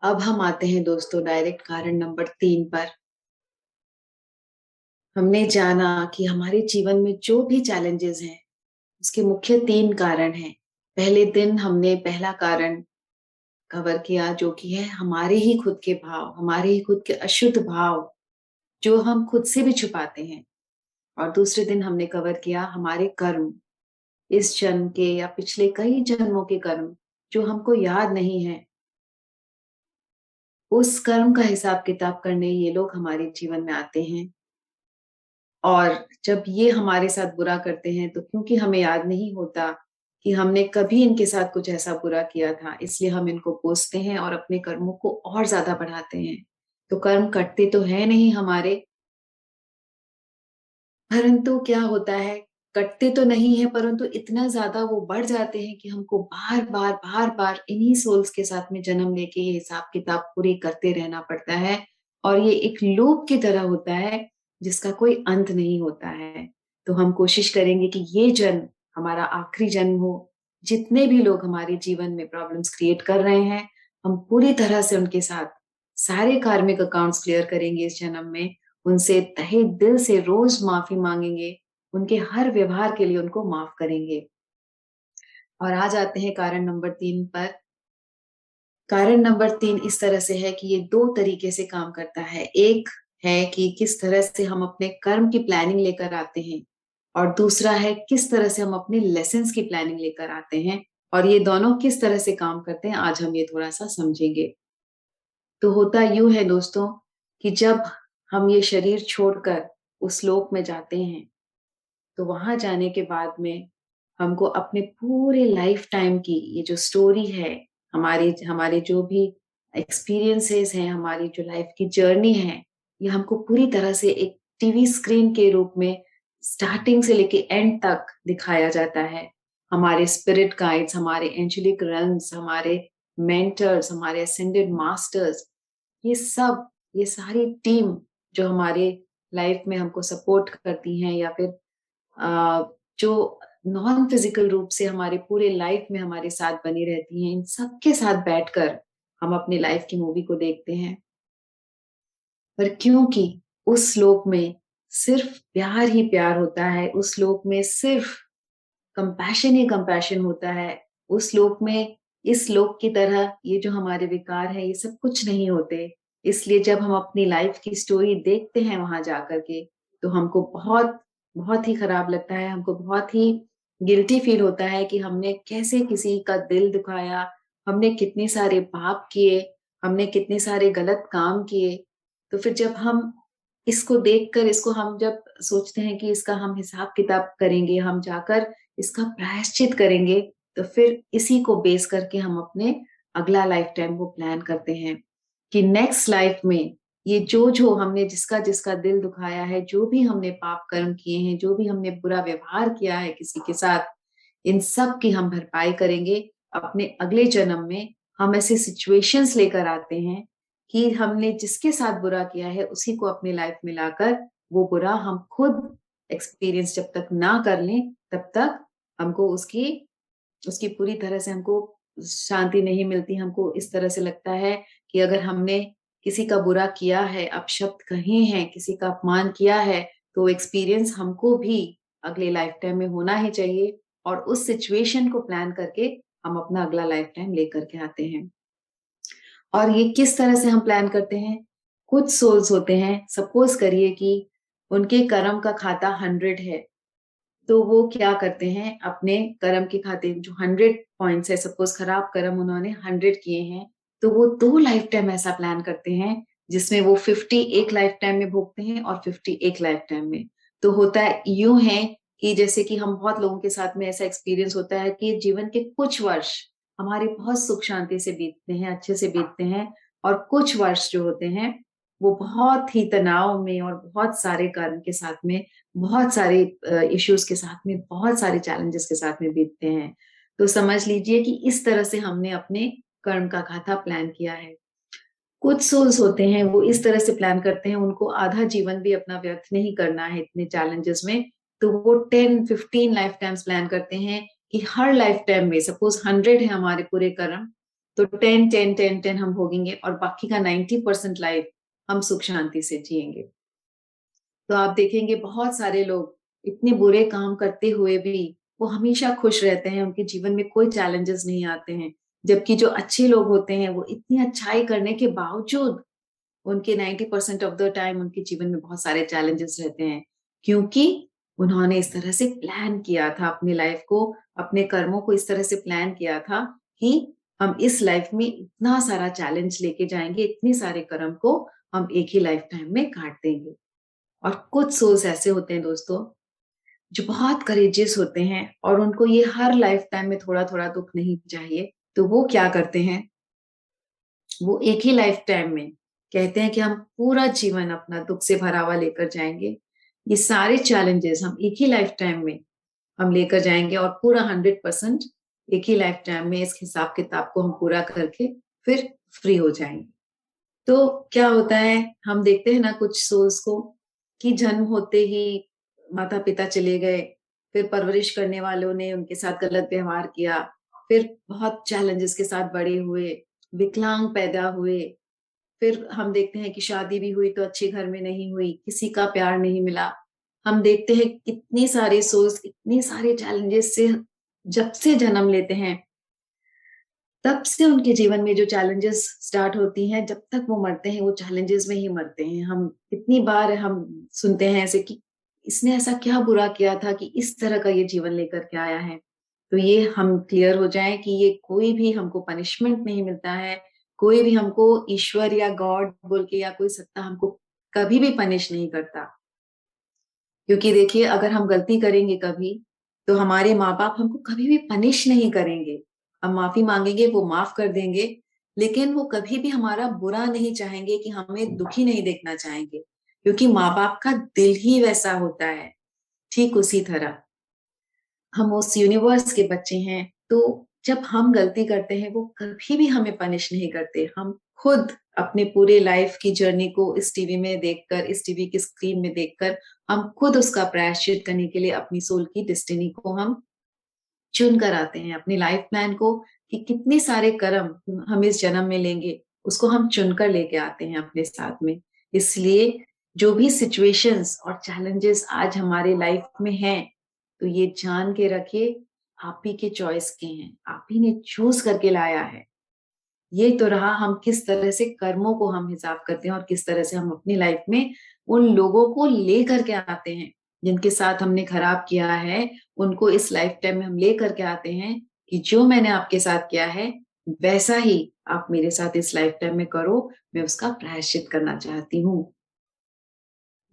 अब हम आते हैं दोस्तों डायरेक्ट कारण नंबर 3 पर। हमने जाना कि हमारे जीवन में जो भी चैलेंजेस हैं, उसके मुख्य 3 कारण हैं। पहले दिन हमने पहला कारण कवर किया जो कि है हमारे ही खुद के भाव, हमारे ही खुद के अशुद्ध भाव, जो हम खुद से भी छुपाते हैं। और दूसरे दिन हमने कवर किया हमारे कर्म, इस जन्म के या पिछले कई जन्मों के कर्म, जो हमको याद नहीं है। उस कर्म का हिसाब-किताब करने ये लोग हमारे जीवन में आते हैं। और जब ये हमारे साथ बुरा करते हैं तो क्योंकि हमें याद नहीं होता कि हमने कभी इनके साथ कुछ ऐसा बुरा किया था, इसलिए हम इनको कोसते हैं और अपने कर्मों को और ज़्यादा बढ़ाते हैं। तो कर्म कटते तो हैं नहीं हमारे, परंतु क्या होता है, कटते तो नहीं है परंतु इतना ज़्यादा वो बढ़ जाते हैं कि हमको बार-बार, बार-बार इन्हीं सोल्स के साथ में जन्म लेके ये हिसाब-किताब पूरे करते रहना पड़ता है और ये एक लूप की तरह होता है, जिसका कोई अंत नहीं होता है। तो हम कोशिश करेंगे कि ये जन्म हमारा आखिरी जन्म हो। जितने भी लोग हमारे जीवन में प्रॉब्लम्स क्रिएट कर रहे हैं, हम पूरी तरह से उनके साथ सारे कार्मिक अकाउंट्स क्लियर करेंगे इस जन्म में। उनसे तहे दिल से रोज माफी मांगेंगे, उनके हर व्यवहार के लिए उनको माफ करेंगे। और आ जाते हैं कारण नंबर 3 पर। कारण नंबर 3 इस तरह से है कि ये 2 तरीके से काम करता है। एक है कि किस तरह से हम अपने कर्म की प्लानिंग लेकर आते हैं और दूसरा है किस तरह से हम अपने लेसन्स की प्लानिंग लेकर आते हैं और ये दोनों किस तरह से काम करते हैं, आज हम ये थोड़ा-सा समझेंगे। तो होता यूँ है दोस्तों कि जब हम ये शरीर छोड़कर उस लोक में जाते हैं, तो वहाँ जाने के बाद में हमको अपने पूरे लाइफ टाइम की ये जो स्टोरी है, हमारी हमारे जो भी एक्सपीरियंसेस हैं, हमारी जो लाइफ की जर्नी है, ये हमको पूरी तरह से एक टीवी स्क्रीन के रूप में स्टार्टिंग से लेके एंड तक दिखाया जाता है। हमारे स्पिरिट गाइड्स, हमारे एंजेलिक रेल्म्स, हमारे मेंटर्स, हमारे असेंडेड मास्टर्स, ये सब, ये सारी टीम जो हमारे लाइफ में हमको सपोर्ट करती हैं या फिर जो नॉन फिजिकल रूप से हमारे पूरे लाइफ में हमारे साथ बनी रहती हैं, इन सबके साथ बैठकर हम अपनी लाइफ की मूवी को देखते हैं। पर क्योंकि उस श्लोक में सिर्फ प्यार ही प्यार होता है, उस श्लोक में सिर्फ कंपैशन ही कंपैशन होता है, उस श्लोक में इस श्लोक की तरह ये जो हमारे विकार हैं, ये सब कुछ नहीं होते। इसलिए जब हम अपनी लाइफ की स्टोरी देखते हैं वहाँ जाकर के, तो हमको बहुत, बहुत ही खराब लगता है, हमको बहुत ही गिल्टी फील होता है कि हमने कैसे किसी का दिल दुखाया, हमने कितने सारे पाप किए, हमने कितने सारे गलत काम किए। तो फिर जब हम इसको देखकर इसको हम जब सोचते हैं कि इसका हम हिसाब-किताब करेंगे, हम जाकर इसका प्रायश्चित करेंगे, तो फिर इसी को बेस करके हम अपने अगला लाइफ टाइम को प्लान करते हैं कि नेक्स्ट लाइफ में ये जो हमने जिसका-जिसका दिल दुखाया है, जो भी हमने पाप कर्म किए हैं, जो भी हमने बुरा व्यवहार किया है किसी के साथ, इन सब की हम भरपाई करेंगे। अपने अगले जन्म में हम ऐसे सिचुएशंस लेकर आते हैं कि हमने जिसके साथ बुरा किया है, उसी को अपनी लाइफ में लाकर वो बुरा हम खुद एक्सपीरियंस जब तक ना कर लें, तब तक हमको उसकी उसकी पूरी तरह से हमको शांति नहीं मिलती। हमको इस तरह से लगता है कि अगर हमने किसी का बुरा किया है, अपशब्द कहे हैं, किसी का अपमान किया है, तो एक्सपीरियंस हमको भी अगले लाइफ टाइम में होना ही चाहिए और उस सिचुएशन को प्लान करके हम अपना अगला लाइफ टाइम लेकर के आते हैं। और ये किस तरह से हम प्लान करते हैं? कुछ सोल्स होते हैं, सपोज़ करिए कि उनके कर्म का खाता 100 है, तो वो क्या करते हैं, अपने कर्म के खाते जो 100 पॉइंट्स है, सपोज़ खराब कर्म उन्होंने 100 किए हैं, तो वो 2 लाइफ टाइम ऐसा प्लान करते हैं, जिसमें वो 50 एक लाइफ टाइम में भोगते हैं और 50 एक लाइफ टाइम में। तो होता है यूँ है कि जैसे कि हम बहुत लोगों के साथ में ऐसा एक्सपीरियंस होता है कि जीवन के कुछ वर्ष हमारे बहुत सुख शांति से बीतते हैं, अच्छे से बीतते हैं और कुछ वर्ष जो होते हैं, वो बहुत ही तनाव में और बहुत सारे कर्म के साथ में बहुत सारे इश्यूज़ के साथ में, बहुत सारे चैलेंजेस के साथ में बीतते हैं। तो समझ लीजिए कि इस तरह से हमने अपने कर्म का खाता प्लान किया है। कुछ सोल्स होते हैं, वो इस तरह से प्लान करते हैं, उनको आधा जीवन भी अपना व्यर्थ नहीं करना है इतने चैलेंजेस में, तो वो 10-15 लाइफ टाइम्स प्लान करते हैं कि हर लाइफ टाइम में सपोज़ 100 है हमारे पूरे कर्म, तो 10-10-10-10 हम भोगेंगे और बाकी का 90% लाइफ हम सुख शांति से जिएंगे। तो आप देखेंगे बहुत सारे लोग इतने बुरे काम करते हुए भी वो हमेशा खुश रहते हैं, उनके जीवन में कोई चैलेंजेस नहीं आते हैं। जबकि जो अच्छे लोग होते हैं वो इतनी अच्छाई करने के बावजूद उनके 90% ऑफ द टाइम उनके जीवन में बहुत सारे चैलेंजेस रहते हैं। क्योंकि उन्होंने इस तरह से प्लान किया था अपनी लाइफ को, अपने कर्मों को इस तरह से प्लान किया था कि हम इस लाइफ में इतना सारा चैलेंज लेके जाएँगे, इतने सारे कर्म को हम एक ही लाइफ टाइम में काट देंगे। और कुछ सोल्स ऐसे होते हैं दोस्तों, जो बहुत करेजियस होते हैं और उनको ये हर लाइफ टाइम में थोड़ा-थोड़ा दुःख नहीं चाहिए। तो वो क्या करते हैं, वो एक ही लाइफ टाइम में कहते हैं कि हम पूरा जीवन अपना दुःख से भरा हुआ लेकर जाएँगे। ये सारे चैलेंजेस हम एक ही लाइफ टाइम में हम लेकर जाएँगे और पूरा 100% एक ही लाइफ टाइम में इस हिसाब-किताब को हम पूरा करके फिर फ्री हो जाएँगे। तो क्या होता है, हम देखते हैं ना कुछ सोल्स को कि जन्म होते ही माता-पिता चले गए, फिर परवरिश करने वालों ने उनके साथ गलत व्यवहार किया, फिर बहुत चैलेंजेस के साथ बड़े हुए, विकलांग पैदा हुए, फिर हम देखते हैं कि शादी भी हुई तो अच्छे घर में नहीं हुई, किसी का प्यार नहीं मिला। हम देखते हैं कितनी सारी सोल्स इतने सारे चैलेंजेस से जब से जन्म लेते हैं तब से उनके जीवन में जो चैलेंजेस स्टार्ट होती हैं, जब तक वो मरते हैं, वो चैलेंजेस में ही मरते हैं। हम कितनी बार हम सुनते हैं ऐसे कि इसने ऐसा क्या बुरा किया था कि इस तरह का ये जीवन लेकर के आया है। तो ये हम क्लियर हो जाएँ कि ये कोई भी हमको पनिशमेंट नहीं मिलता है, कोई भी हमको ईश्वर या गॉड बोल के या कोई सत्ता हमको कभी भी पनिश नहीं करता। क्योंकि देखिए अगर हम गलती करेंगे कभी, तो हमारे माँ-बाप हमको कभी भी पनिश नहीं करेंगे। हम माफ़ी माँगेंगे, वो माफ़ कर देंगे, लेकिन वो कभी भी हमारा बुरा नहीं चाहेंगे कि हमें दुखी नहीं देखना चाहेंगे, क्योंकि माँ-बाप का दिल ही वैसा होता है। ठीक उसी तरह हम उस यूनिवर्स के बच्चे हैं, तो जब हम गलती करते हैं, वो कभी भी हमें पनिश नहीं करते। हम खुद अपने पूरे लाइफ की जर्नी को इस टीवी में देखकर, इस टीवी की स्क्रीन में देखकर, हम खुद उसका प्रायश्चित करने के लिए अपनी सोल की डेस्टिनी को हम चुन कर आते हैं, अपनी लाइफ प्लान को कि कितने सारे कर्म हम इस जन्म में लेंगे, उसको हम चुनकर लेके आते हैं अपने साथ में। इसलिए जो भी सिचुएशंस और चैलेंजेस आज हमारे लाइफ में हैं, तो ये जान के रखिए, आप ही के चॉइस के हैं, आप ही ने चूज़ करके लाया है। ये तो रहा हम किस तरह से कर्मों को हम हिसाब करते हैं और किस तरह से हम अपनी लाइफ में उन लोगों को लेकर के आते हैं, जिनके साथ हमने खराब किया है, उनको इस लाइफ टाइम में हम लेकर के आते हैं कि जो मैंने आपके साथ किया है, वैसा ही आप मेरे साथ इस लाइफ टाइम में करो, मैं उसका प्रायश्चित करना चाहती हूँ।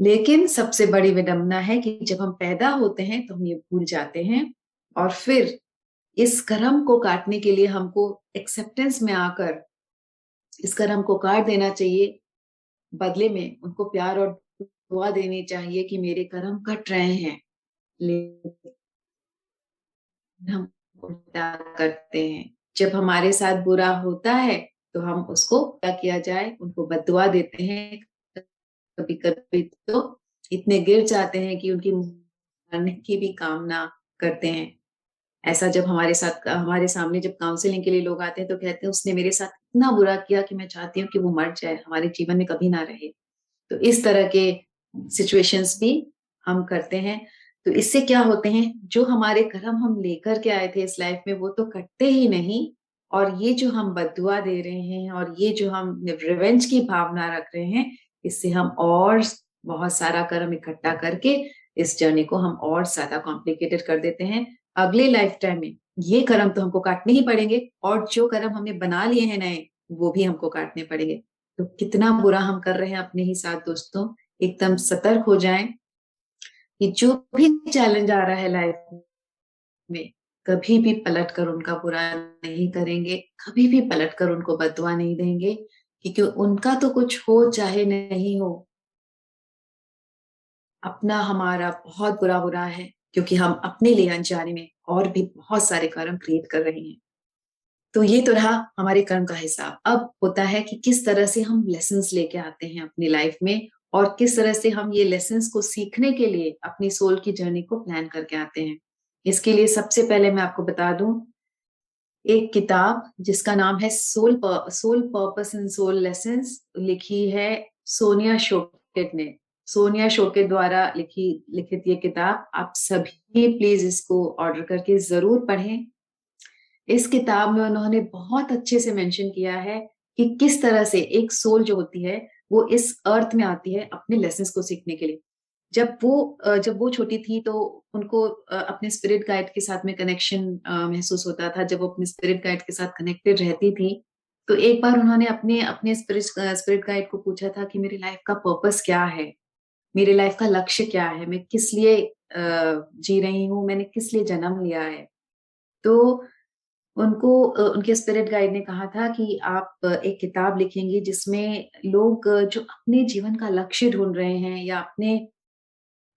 लेकिन सबसे बड़ी विडंबना है कि जब हम पैदा होते हैं, तो हम ये भूल जाते हैं और फिर इस कर्म को काटने के लिए हमको एक्सेप्टेंस में आकर इस कर्म को काट देना चाहिए, बदले में उनको प्यार और दुआ देनी चाहिए कि मेरे कर्म कट रहे हैं, लेकिन हम उल्टा करते हैं। जब हमारे साथ बुरा होता है, तो हम उसको क्या किया जाए, उनको बद्दुआ देते हैं। कभी-कभी तो इतने गिर जाते हैं कि उनकी मरने की भी कामना करते हैं। ऐसा जब हमारे सामने जब काउंसलिंग के लिए लोग आते हैं तो कहते हैं उसने मेरे साथ इतना बुरा किया कि मैं चाहती हूँ कि वो मर जाए, हमारे जीवन में कभी ना रहे। तो इस तरह के सिचुएशंस भी हम करते हैं। तो इससे क्या होते हैं, जो हमारे कर्म हम लेकर के आए थे इस लाइफ में वो तो कटते ही नहीं और ये जो हम बद्दुआ दे रहे हैं और ये जो हम रिवेंज की भावना रख रहे हैं, इससे हम और बहुत सारा कर्म इकट्ठा करके इस जर्नी को हम और ज़्यादा कॉम्प्लिकेटेड कर देते हैं। अगले लाइफ टाइम में ये कर्म तो हमको काटने ही पड़ेंगे और जो कर्म हमने बना लिए हैं नए, वो भी हमको काटने पड़ेंगे। तो कितना बुरा हम कर रहे हैं अपने ही साथ दोस्तों, एकदम सतर्क हो जाएँ कि जो भी चैलेंज आ रहा है लाइफ में, कभी भी पलट कर उनका बुरा नहीं करेंगे, कभी भी पलट कर उनको बददुआ नहीं देंगे, क्योंकि उनका तो कुछ हो चाहे नहीं हो, अपना हमारा बहुत बुरा हो रहा है, क्योंकि हम अपने लिए अनजाने में और भी बहुत सारे कर्म क्रिएट कर रहे हैं। तो ये तो रहा हमारे कर्म का हिसाब। अब होता है कि किस तरह से हम लेसन्स लेके आते हैं अपनी लाइफ में और किस तरह से हम ये लेसन्स को सीखने के लिए अपनी सोल की जर्नी को प्लान करके आते हैं। इसके लिए सबसे पहले मैं आपको बता दूँ एक किताब जिसका नाम है soul purpose and soul lessons, लिखी है सोनिया शोकेट ने। सोनिया शोकेट द्वारा लिखित ये किताब आप सभी प्लीज इसको ऑर्डर करके जरूर पढ़ें। इस किताब में उन्होंने बहुत अच्छे से मेंशन किया है कि किस तरह से एक सोल जो होती है वो इस अर्थ में आती है अपने लेसन्स को सीखने के लिए। जब वो छोटी थी तो उनको अपने स्पिरिट गाइड के साथ में कनेक्शन महसूस होता था। जब वो अपने स्पिरिट गाइड के साथ कनेक्टेड रहती थी, तो एक बार उन्होंने अपने अपने स्पिरिट गाइड को पूछा था कि मेरी लाइफ का पर्पस क्या है? मेरी लाइफ का लक्ष्य क्या है? मैं किस लिए जी रही हूँ? मैंने किस लिए जन्म लिया है? तो उनके स्पिरिट गाइड ने कहा था कि आप एक किताब लिखेंगी जिसमें लोग जो अपने जीवन का लक्ष्य ढूँढ रहे हैं या अपने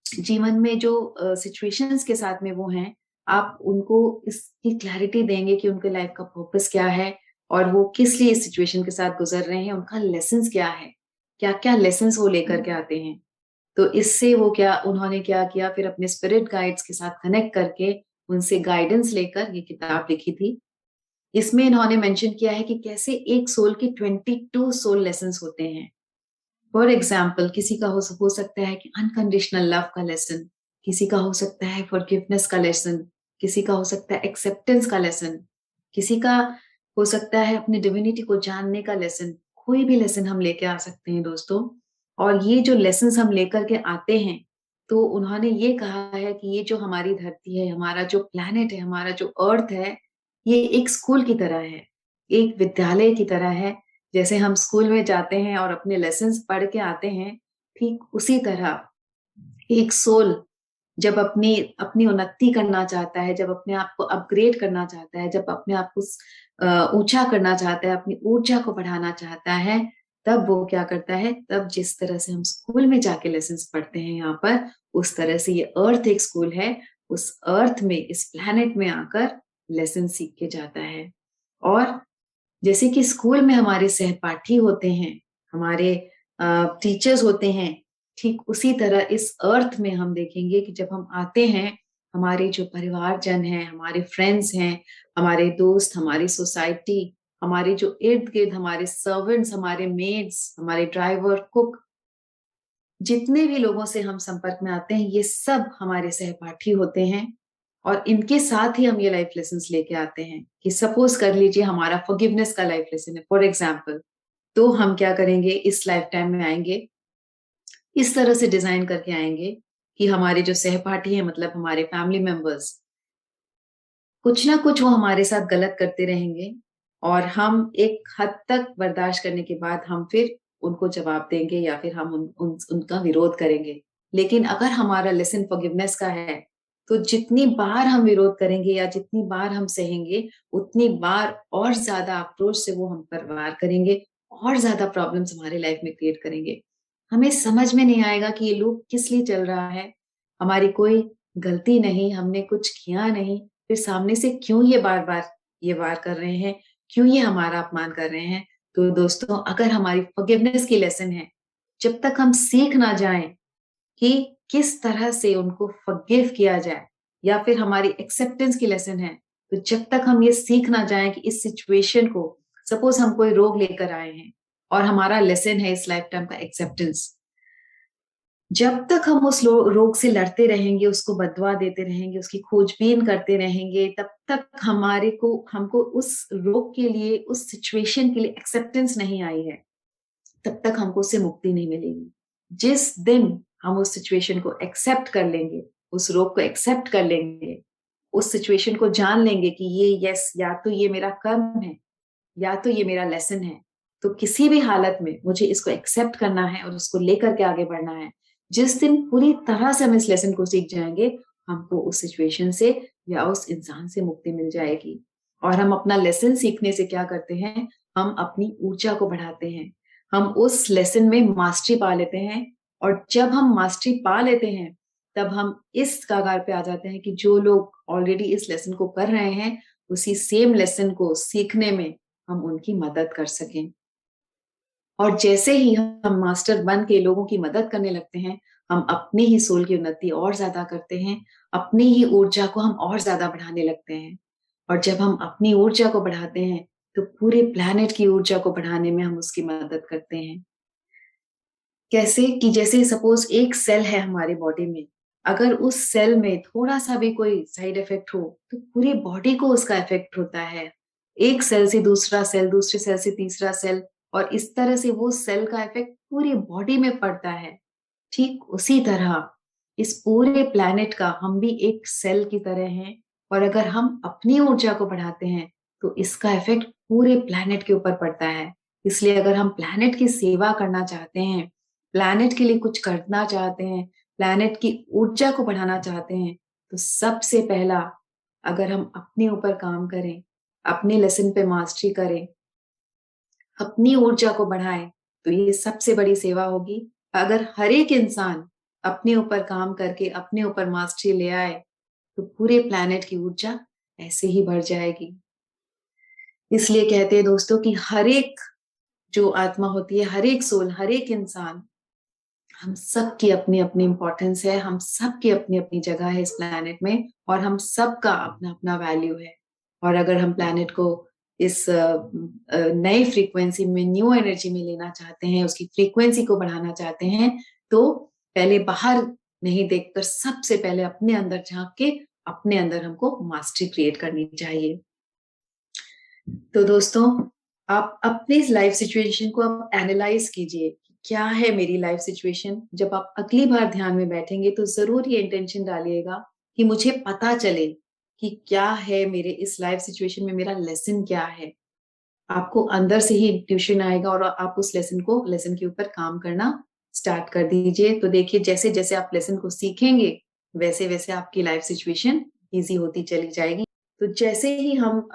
जीवन में जो सिचुएशंस के साथ में वो हैं, आप उनको इसकी क्लैरिटी देंगे कि उनके लाइफ का पर्पस क्या है और वो किस लिए इस सिचुएशन के साथ गुज़र रहे हैं, उनका लेसन्स क्या है? क्या-क्या लेसन्स वो लेकर के आते हैं? तो इससे उन्होंने क्या किया, फिर अपने स्पिरिट गाइड्स के साथ कनेक्ट करके उनसे गाइडेंस लेकर ये किताब लिखी थी। इसमें इन्होंने मेंशन किया है कि कैसे एक सोल के 22 सोल लेसन्स होते हैं। फॉर एग्जाम्पल किसी का हो सकता है कि अनकंडीशनल लव का लेसन, किसी का हो सकता है फॉरगिवनेस का लेसन, किसी का हो सकता है एक्सेप्टेंस का लेसन, किसी का हो सकता है अपनी डिविनिटी को जानने का लेसन। कोई भी लेसन हम लेके आ सकते हैं दोस्तों। और ये जो लेसन्स हम लेकर के आते हैं, तो उन्होंने ये कहा है कि ये जो हमारी धरती है, हमारा जो प्लैनेट है, हमारा जो अर्थ है, ये एक स्कूल की तरह है, एक विद्यालय की तरह है। जैसे हम स्कूल में जाते हैं और अपने लेसन्स पढ़ के आते हैं, ठीक उसी तरह एक सोल जब अपनी अपनी उन्नति करना चाहता है, जब अपने आप को अपग्रेड करना चाहता है, जब अपने आप को ऊँचा करना चाहता है, अपनी ऊर्जा को बढ़ाना चाहता है, तब वो क्या करता है, तब जिस तरह से हम स्कूल में जाके लेसन्स पढ़ते हैं यहाँ पर, उस तरह से ये अर्थ एक स्कूल है, उस अर्थ में, इस प्लैनेट में आकर लेसन सीख के जाता है। और जैसे कि स्कूल में हमारे सहपाठी होते हैं, हमारे टीचर्स होते हैं, ठीक उसी तरह इस अर्थ में हम देखेंगे कि जब हम आते हैं, हमारे जो परिवारजन हैं, हमारे फ्रेंड्स हैं, हमारे दोस्त, हमारी सोसाइटी, हमारे जो इर्द-गिर्द हमारे सर्वेंट्स, हमारे मेड्स, हमारे ड्राइवर, कुक, जितने भी लोगों से हम संपर्क में आते हैं, ये सब हमारे सहपाठी होते हैं और इनके साथ ही हम ये लाइफ लेसन्स लेके आते हैं कि सपोज कर लीजिए हमारा फॉरगिवनेस का लाइफ लेसन है फॉर एग्जांपल, तो हम क्या करेंगे, इस लाइफ टाइम में आएँगे, इस तरह से डिज़ाइन करके आएँगे कि हमारे जो सहपाठी हैं मतलब हमारे फैमिली मेंबर्स, कुछ ना कुछ वो हमारे साथ गलत करते रहेंगे और हम एक हद तक बर्दाश्त करने के बाद हम फिर उनको जवाब देंगे या फिर हम उनका विरोध करेंगे। लेकिन अगर हमारा लेसन फॉरगिवनेस का है, तो जितनी बार हम विरोध करेंगे या जितनी बार हम सहेंगे, उतनी बार और ज़्यादा आक्रोश से वो हम पर वार करेंगे, और ज़्यादा प्रॉब्लम्स हमारे लाइफ में क्रिएट करेंगे। हमें समझ में नहीं आएगा कि ये लूप किस लिए चल रहा है, हमारी कोई गलती नहीं, हमने कुछ किया नहीं, फिर सामने से क्यों ये बार-बार ये वार कर रहे हैं, क्यों ये हमारा अपमान कर रहे हैं? तो दोस्तों अगर हमारी फ़ॉरगिवनेस की लेसन है, जब तक हम सीख ना जाएँ कि किस तरह से उनको फ़ॉरगिव किया जाए या फिर हमारी एक्सेप्टेंस की लेसन है, तो जब तक हम ये सीख ना जाएँ कि इस सिचुएशन को सपोज़ हम कोई रोग लेकर आए हैं और हमारा लेसन है इस लाइफ़ टाइम का एक्सेप्टेंस। जब तक हम उस रोग से लड़ते रहेंगे, उसको बददुआ देते रहेंगे, उसकी खोजबीन करते रहेंगे, तब तक हमको उस रोग के लिए, उस सिचुएशन के लिए एक्सेप्टेंस नहीं आई है, तब तक हमको उससे मुक्ति नहीं मिलेगी। जिस दिन हम उस सिचुएशन को एक्सेप्ट कर लेंगे, उस रोग को एक्सेप्ट कर लेंगे, उस सिचुएशन को जान लेंगे कि ये यस या तो ये मेरा कर्म है या तो ये मेरा लेसन है। तो किसी भी हालत में मुझे इसको एक्सेप्ट करना है और उसको लेकर के आगे बढ़ना है। जिस दिन पूरी तरह से हम इस लेसन को सीख जाएँगे, हमको उस सिचुएशन से या उस इंसान से मुक्ति मिल जाएगी। और हम अपना लेसन सीखने से क्या करते हैं, हम अपनी ऊर्जा को बढ़ाते हैं। हम उस लेसन में मास्टरी पा लेते हैं और जब हम मास्टरी पा लेते हैं, तब हम इस कगार पे आ जाते हैं कि जो लोग ऑलरेडी इस लेसन को कर रहे हैं, उसी सेम लेसन को सीखने में हम उनकी मदद कर सकें। और जैसे ही हम मास्टर बन के लोगों की मदद करने लगते हैं, हम अपने ही सोल की उन्नति और ज़्यादा करते हैं, अपनी ही ऊर्जा को हम और ज़्यादा बढ़ाने लगते हैं। और जब हम अपनी ऊर्जा को बढ़ाते हैं, तो पूरे प्लैनेट की ऊर्जा को बढ़ाने में हम उसकी मदद करते हैं। कैसे कि जैसे सपोज़ एक सेल है हमारी बॉडी में, अगर उस सेल में थोड़ा-सा भी कोई साइड इफ़ेक्ट हो, तो पूरी बॉडी को उसका इफ़ेक्ट होता है। एक सेल से दूसरा सेल, दूसरे सेल से तीसरा सेल और इस तरह से वो सेल का इफ़ेक्ट पूरी बॉडी में पड़ता है। ठीक उसी तरह इस पूरे प्लैनेट का हम भी एक सेल की तरह हैं और अगर हम अपनी ऊर्जा को बढ़ाते हैं, तो इसका इफ़ेक्ट पूरे प्लैनेट के ऊपर पड़ता है। इसलिए अगर हम प्लैनेट की सेवा करना चाहते हैं, प्लैनेट के लिए कुछ करना चाहते हैं, प्लैनेट की ऊर्जा को बढ़ाना चाहते हैं, तो सबसे पहला अगर हम अपने ऊपर काम करें, अपने लेसन पे मास्टरी करें, अपनी ऊर्जा को बढ़ाएँ, तो ये सबसे बड़ी सेवा होगी। अगर हर एक इंसान अपने ऊपर काम करके अपने ऊपर मास्टरी ले आए, तो पूरे प्लैनेट की ऊर्जा ऐसे ही बढ़ जाएगी। इसलिए कहते हैं दोस्तों कि हर एक जो आत्मा होती है, हर एक सोल, हर एक इंसान हम सबकी अपनी-अपनी इम्पोर्टेंस है, हम सबकी अपनी-अपनी जगह है इस प्लैनेट में और हम सबका अपना-अपना वैल्यू है। और अगर हम प्लैनेट को इस नई फ्रीक्वेंसी में, न्यू एनर्जी में लेना चाहते हैं, उसकी फ्रीक्वेंसी को बढ़ाना चाहते हैं, तो पहले बाहर नहीं देखकर सबसे पहले अपने अंदर झाँक के, अपने अंदर हमको मास्टरी क्रिएट करनी चाहिए। तो दोस्तों, आप अपनी लाइफ सिचुएशन को आप एनालाइज़ कीजिए, क्या है मेरी लाइफ सिचुएशन? जब आप अगली बार ध्यान में बैठेंगे तो ज़रूर ये इंटेंशन डालिएगा कि मुझे पता चले कि क्या है मेरे इस लाइफ सिचुएशन में मेरा लेसन क्या है? आपको अंदर से ही इंट्यूशन आएगा और आप उस लेसन के ऊपर काम करना स्टार्ट कर दीजिए। तो देखिए जैसे-जैसे आप लेसन को सीखेंगे, वैसे-वैसे आपकी लाइफ सिचुएशन ईज़ी होती चली जाएगी। तो जैसे ही हम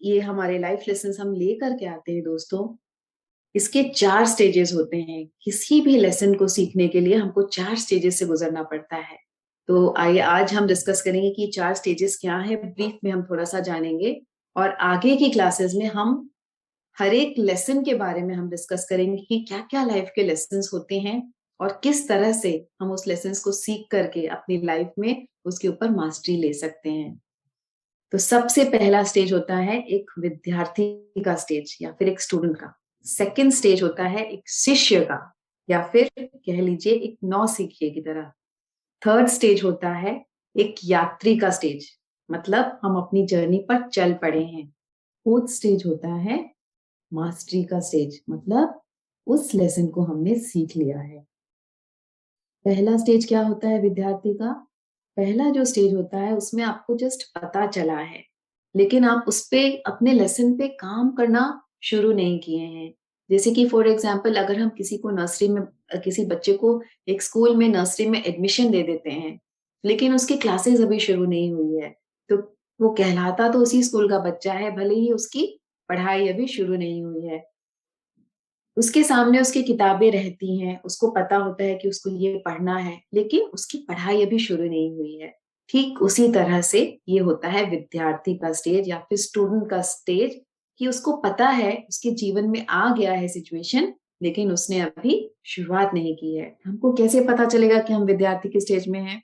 ये हमारे लाइफ लेसन्स हम लेकर के आते हैं दोस्तों, इसके 4 स्टेजेस होते हैं। किसी भी लेसन को सीखने के लिए हमको 4 स्टेजेस से गुज़रना पड़ता है। तो आइए आज हम डिस्कस करेंगे कि 4 स्टेजेस क्या हैं, ब्रीफ में हम थोड़ा-सा जानेंगे और आगे की क्लासेस में हम हर एक लेसन के बारे में हम डिस्कस करेंगे कि क्या-क्या लाइफ के लेसन्स होते हैं और किस तरह से हम उस लेसन्स को सीख करके अपनी लाइफ में उसके ऊपर मास्टरी ले सकते हैं। तो सबसे पहला स्टेज होता है एक विद्यार्थी का स्टेज या फिर एक स्टूडेंट का। सेकंड स्टेज होता है एक शिष्य का या फिर कह लीजिए एक नौसिखिए की तरह। थर्ड स्टेज होता है एक यात्री का स्टेज, मतलब हम अपनी जर्नी पर चल पड़े हैं। फोर्थ स्टेज होता है मास्टरी का स्टेज, मतलब उस लेसन को हमने सीख लिया है। पहला स्टेज क्या होता है विद्यार्थी का? पहला जो स्टेज होता है उसमें आपको जस्ट पता चला है, लेकिन आप उस पे अपने लेसन पे काम करना शुरू नहीं किए हैं। जैसे कि फॉर एग्ज़ाम्पल अगर हम किसी को नर्सरी में किसी बच्चे को एक स्कूल में नर्सरी में एडमिशन दे देते हैं, लेकिन उसकी क्लासेस अभी शुरू नहीं हुई है, तो वो कहलाता तो उसी स्कूल का बच्चा है, भले ही उसकी पढ़ाई अभी शुरू नहीं हुई है। उसके सामने उसकी किताबें रहती हैं, उसको पता होता है कि उसको ये पढ़ना है, लेकिन उसकी पढ़ाई अभी शुरू नहीं हुई है। ठीक उसी तरह से ये होता है विद्यार्थी का स्टेज या फिर स्टूडेंट का स्टेज कि उसको पता है, उसके जीवन में आ गया है सिचुएशन, लेकिन उसने अभी शुरुआत नहीं की है। हमको कैसे पता चलेगा कि हम विद्यार्थी के स्टेज में हैं?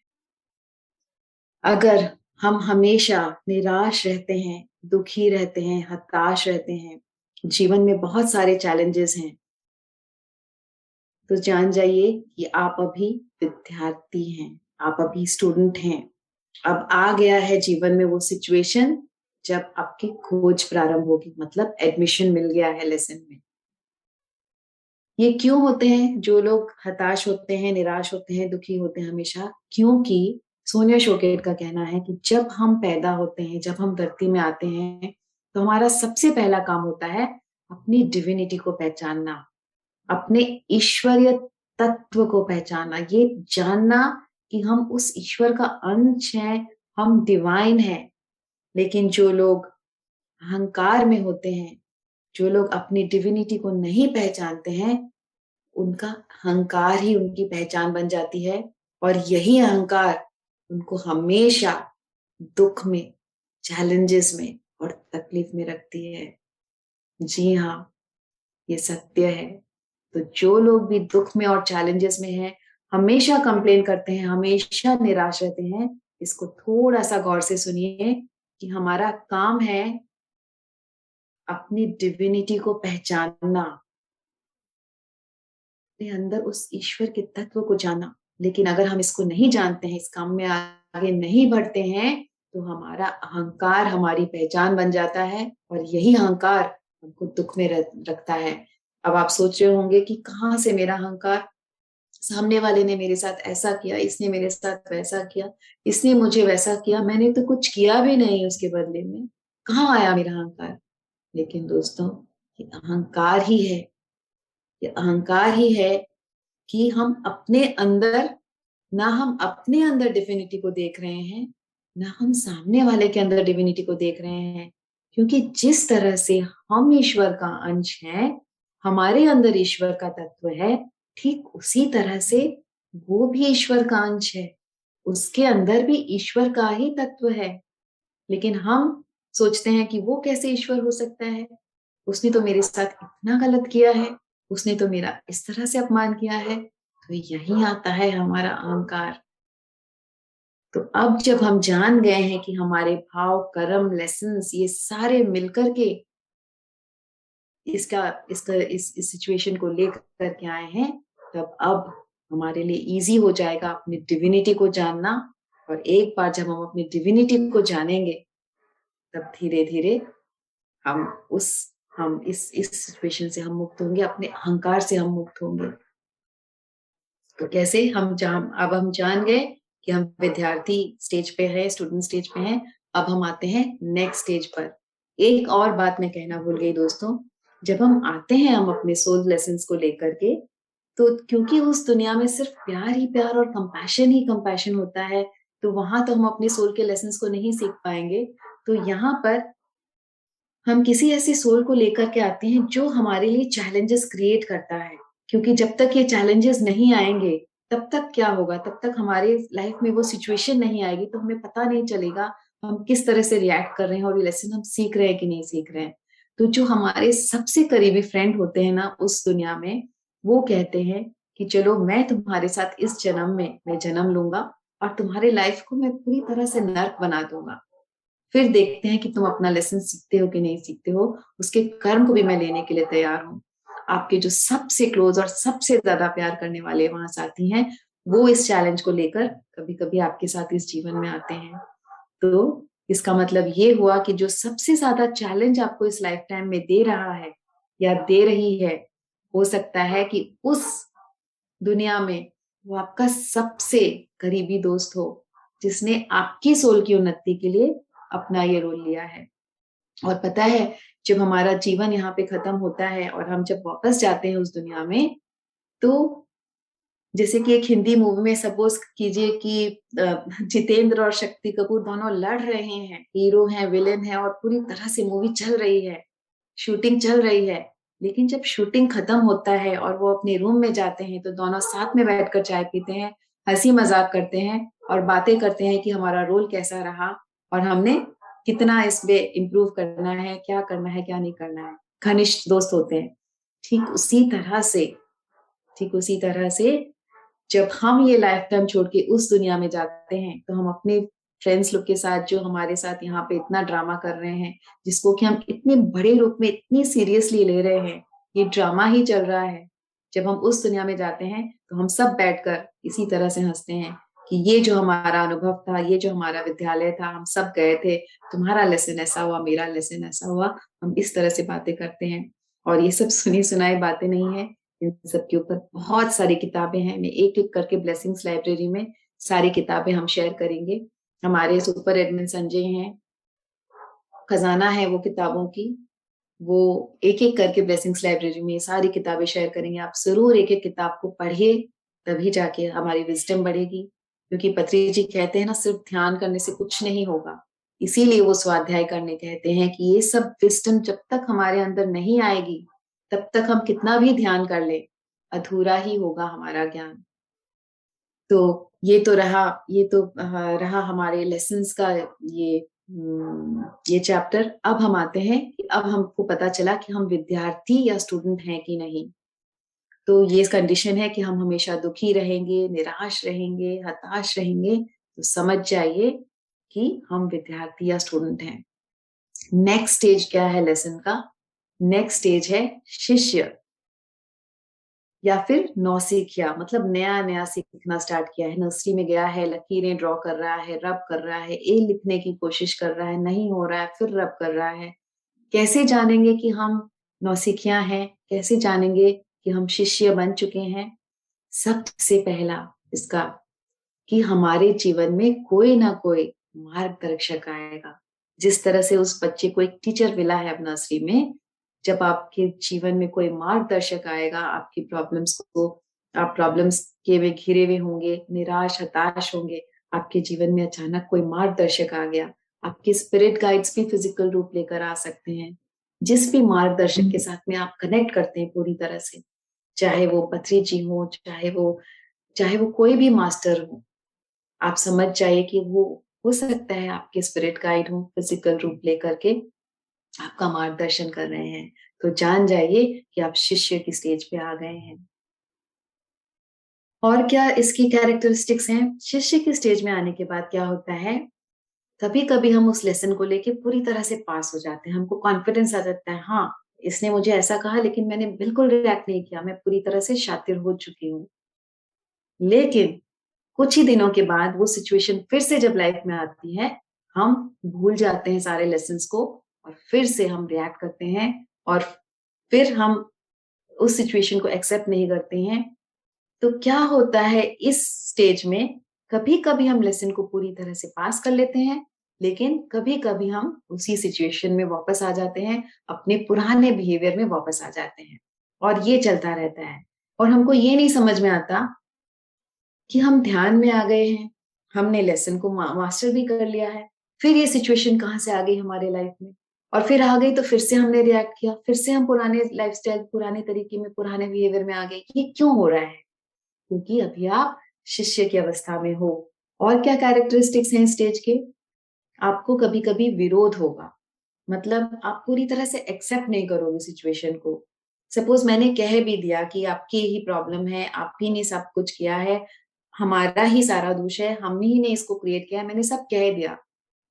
अगर हम हमेशा निराश रहते हैं, दुखी रहते हैं, हताश रहते हैं, जीवन में बहुत सारे चैलेंजेस हैं, तो जान जाइए कि आप अभी विद्यार्थी हैं, आप अभी स्टूडेंट हैं। अब आ गया है जीवन में वो सिचुएशन जब आपकी खोज प्रारंभ होगी, मतलब एडमिशन मिल गया है लेसन में। ये क्यों होते हैं? जो लोग हताश होते हैं, निराश होते हैं, दुखी होते हैं हमेशा, क्योंकि सोनिया शोकेट का कहना है कि जब हम पैदा होते हैं, जब हम धरती में आते हैं, तो हमारा सबसे पहला काम होता है अपनी डिविनिटी को पहचानना। अपने ईश्वरीय तत्व को पहचानना, ये जानना कि हम उस ईश्वर का अंश हैं, हम डिवाइन हैं। लेकिन जो लोग अहंकार में होते हैं, जो लोग अपनी डिविनिटी को नहीं पहचानते हैं, उनका अहंकार ही उनकी पहचान बन जाती है और यही अहंकार उनको हमेशा दुःख में, चैलेंजेस में और तकलीफ में रखती है। जी हाँ, ये सत्य है। तो जो लोग भी दुःख में और चैलेंजेस में हैं, हमेशा कंप्लेन करते हैं, हमेशा निराश रहते हैं, इसको थोड़ा-सा गौर से सुनिए कि हमारा काम है अपनी डिविनिटी को पहचानना, अपने अंदर उस ईश्वर के तत्व को जानना। लेकिन अगर हम इसको नहीं जानते हैं, इस काम में आगे नहीं बढ़ते हैं, तो हमारा अहंकार हमारी पहचान बन जाता है और यही अहंकार हमको दुख में रखता है। अब आप सोच रहे होंगे कि कहाँ से मेरा अहंकार, सामने वाले ने मेरे साथ ऐसा किया, इसने मेरे साथ वैसा किया, इसने मुझे वैसा किया, मैंने तो कुछ किया भी नहीं उसके बदले में, कहाँ आया मेरा अहंकार। लेकिन दोस्तों, ये अहंकार ही है, ये अहंकार ही है कि हम अपने अंदर, ना हम अपने अंदर डिविनिटी को देख रहे हैं, ना हम सामने वाले के अंदर डिविनिटी को देख रहे हैं। क्योंकि जिस तरह से हम ईश्वर का अंश हैं, हमारे अंदर ईश्वर का तत्व है, ठीक उसी तरह से वो भी ईश्वर का अंश है, उसके अंदर भी ईश्वर का ही तत्व है। लेकिन हम सोचते हैं कि वो कैसे ईश्वर हो सकता है, उसने तो मेरे साथ इतना गलत किया है, उसने तो मेरा इस तरह से अपमान किया है। तो यही आता है हमारा अहंकार। तो अब जब हम जान गए हैं कि हमारे भाव, कर्म, लेसन्स ये सारे मिलकर के इसका इसका इस सिचुएशन को लेकर के आए हैं, तब अब हमारे लिए इजी हो जाएगा अपनी डिविनिटी को जानना। और एक बार जब हम अपनी डिविनिटी को जानेंगे, तब धीरे धीरे हम उस हम इस सिचुएशन से हम मुक्त होंगे, अपने अहंकार से हम मुक्त होंगे। तो कैसे अब हम जान गए कि हम विद्यार्थी स्टेज पे हैं, स्टूडेंट स्टेज पे हैं। अब हम आते हैं नेक्स्ट स्टेज पर। एक और बात मैं कहना भूल गई दोस्तों, जब हम आते हैं हम अपने सोल लेसन्स को लेकर के, तो क्योंकि उस दुनिया में सिर्फ प्यार ही प्यार और कंपैशन ही कंपैशन होता है, तो वहां तो हम अपने सोल के लेसन्स को नहीं सीख पाएंगे। तो यहाँ पर हम किसी ऐसी सोल को लेकर के आते हैं जो हमारे लिए चैलेंजेस क्रिएट करता है। क्योंकि जब तक ये चैलेंजेस नहीं आएंगे, तब तक क्या होगा, तब तक हमारे लाइफ में वो सिचुएशन नहीं आएगी, तो हमें पता नहीं चलेगा हम किस तरह से रिएक्ट कर रहे हैं और ये लेसन हम सीख रहे हैं कि नहीं सीख रहे हैं। तो जो हमारे सबसे करीबी फ्रेंड होते हैं ना उस दुनिया में, वो कहते हैं कि चलो मैं तुम्हारे साथ इस जन्म में मैं जन्म लूंगा और तुम्हारे लाइफ को मैं पूरी तरह से नर्क बना दूंगा। फिर देखते हैं कि तुम अपना लेसन सीखते हो कि नहीं सीखते हो, उसके कर्म को भी मैं लेने के लिए तैयार हूँ। आपके जो सबसे क्लोज और सबसे ज्यादा प्यार करने वाले वहां साथी हैं, वो इस चैलेंज को लेकर कभी कभी आपके साथ इस जीवन में आते हैं। तो इसका मतलब ये हुआ कि जो सबसे ज्यादा चैलेंज आपको इस लाइफ टाइम में दे रहा है या दे रही है, हो सकता है कि उस दुनिया में वो आपका सबसे करीबी दोस्त हो, जिसने आपकी सोल की उन्नति के लिए अपना ये रोल लिया है। और पता है, जब हमारा जीवन यहाँ पे खत्म होता है और हम जब वापस जाते हैं उस दुनिया में, तो जैसे कि एक हिंदी मूवी में सपोज कीजिए कि जितेंद्र और शक्ति कपूर दोनों लड़ रहे हैं, हीरो हैं, विलेन है, और पूरी तरह से मूवी चल रही है, शूटिंग चल रही है। लेकिन जब शूटिंग खत्म होता है और वो अपने रूम में जाते हैं, तो दोनों साथ में बैठकर चाय पीते हैं, हंसी मजाक करते हैं और बातें करते हैं कि हमारा रोल कैसा रहा और हमने कितना इसमें इम्प्रूव करना है, क्या करना है, क्या नहीं करना है। घनिष्ठ दोस्त होते हैं। ठीक उसी तरह से ठीक उसी तरह से जब हम ये लाइफ टाइम छोड़ के उस दुनिया में जाते हैं, तो हम अपने फ्रेंड्स लोग के साथ जो हमारे साथ यहाँ पे इतना ड्रामा कर रहे हैं, जिसको कि हम इतने बड़े रूप में इतनी सीरियसली ले रहे हैं, ये ड्रामा ही चल रहा है। जब हम उस दुनिया में जाते हैं, तो हम सब बैठकर इसी तरह से हंसते हैं कि ये जो हमारा अनुभव था, ये जो हमारा विद्यालय था, हम सब गए थे, तुम्हारा लेसन ऐसा हुआ, मेरा लेसन ऐसा हुआ। हम इस तरह से बातें करते हैं। और ये सब सुनी सुनाई बातें नहीं है, इन सब के ऊपर बहुत सारी किताबें हैं। मैं एक एक करके ब्लेसिंग्स लाइब्रेरी में सारी किताबें हम शेयर करेंगे। हमारे सुपर एडमिन संजय हैं, खजाना है वो किताबों की, वो एक एक करके ब्लेसिंग्स लाइब्रेरी में सारी किताबें शेयर करेंगे। आप जरूर एक एक किताब को पढ़िए, तभी जाके हमारी विजडम बढ़ेगी। क्योंकि पत्री जी कहते हैं ना, सिर्फ ध्यान करने से कुछ नहीं होगा। इसीलिए वो स्वाध्याय करने कहते हैं कि ये सब विजडम जब तक हमारे अंदर नहीं आएगी, तब तक हम कितना भी ध्यान कर ले, अधूरा ही होगा हमारा ज्ञान। तो रहा हमारे लेसन्स का ये चैप्टर। अब हम आते हैं कि अब हमको पता चला कि हम विद्यार्थी या स्टूडेंट हैं कि नहीं। तो ये कंडीशन है कि हम हमेशा दुखी रहेंगे, निराश रहेंगे, हताश रहेंगे। तो समझ जाइए कि हम विद्यार्थी या स्टूडेंट हैं। नेक्स्ट स्टेज क्या है लेसन का? नेक्स्ट स्टेज है शिष्य या फिर नौसिखिया, मतलब नया नया सीखना स्टार्ट किया है, नर्सरी में गया है, लकीरें ड्रॉ कर रहा है, रब कर रहा है, ए लिखने की कोशिश कर रहा है, नहीं हो रहा है, फिर रब कर रहा है। कैसे जानेंगे कि हम नौसिखिया हैं? कैसे जानेंगे कि हम शिष्य बन चुके हैं? सबसे पहला इसका कि हमारे जीवन में कोई ना कोई मार्गदर्शक आएगा। जिस तरह से उस बच्चे को एक टीचर मिला है अब नर्सरी में, जब आपके जीवन में कोई मार्गदर्शक आएगा, आपकी प्रॉब्लम्स को आप प्रॉब्लम्स के में घिरे हुए होंगे, निराश, हताश होंगे, आपके जीवन में अचानक कोई मार्गदर्शक आ गया, आपके स्पिरिट गाइड्स भी फिजिकल रूप लेकर आ सकते हैं। जिस भी मार्गदर्शक के साथ में आप कनेक्ट करते हैं पूरी तरह से, चाहे वो पथरी जी हो, चाहे वो कोई भी मास्टर हो, आप समझ जाइए कि वो हो सकता है आपके स्पिरिट गाइड हो, फिजिकल रूप लेकर के आपका मार्गदर्शन कर रहे हैं। तो जान जाइए कि आप शिष्य की स्टेज पे आ गए हैं। और क्या इसकी कैरेक्टरिस्टिक्स हैं? शिष्य की स्टेज में आने के बाद क्या होता है, कभी-कभी हम उस लेसन को लेके पूरी तरह से पास हो जाते हैं। हमको कॉन्फिडेंस आ जाता है, हाँ, इसने मुझे ऐसा कहा लेकिन मैंने बिल्कुल रिएक्ट नहीं किया, मैं पूरी तरह से शातिर हो चुकी हूँ। लेकिन कुछ ही दिनों के बाद वो सिचुएशन फिर से जब लाइफ में आती है, हम भूल जाते हैं सारे लेसन्स को और फिर से हम रिएक्ट करते हैं और फिर हम उस सिचुएशन को एक्सेप्ट नहीं करते हैं। तो क्या होता है इस स्टेज में, कभी-कभी हम लेसन को पूरी तरह से पास कर लेते हैं, लेकिन कभी-कभी हम उसी सिचुएशन में वापस आ जाते हैं, अपने पुराने बिहेवियर में वापस आ जाते हैं और ये चलता रहता है। और हमको ये नहीं समझ में आता कि हम ध्यान में आ गए हैं, हमने लेसन को मास्टर भी कर लिया है, फिर ये सिचुएशन कहाँ से आ गई हमारे लाइफ में और फिर आ गई तो फिर से हमने रिएक्ट किया, फिर से हम पुराने लाइफस्टाइल, पुराने तरीके में, पुराने बिहेवियर में आ गए। ये क्यों हो रहा है? क्योंकि अभी आप शिष्य की अवस्था में हो। और क्या कैरेक्टरिस्टिक्स हैं स्टेज के? आपको कभी-कभी विरोध होगा, मतलब आप पूरी तरह से एक्सेप्ट नहीं करोगे सिचुएशन को। सपोज़ मैंने कह भी दिया कि आपकी ही प्रॉब्लम है, आप ही ने सब कुछ किया है, हमारा ही सारा दोष है, हम ही ने इसको क्रिएट किया है, मैंने सब कह दिया।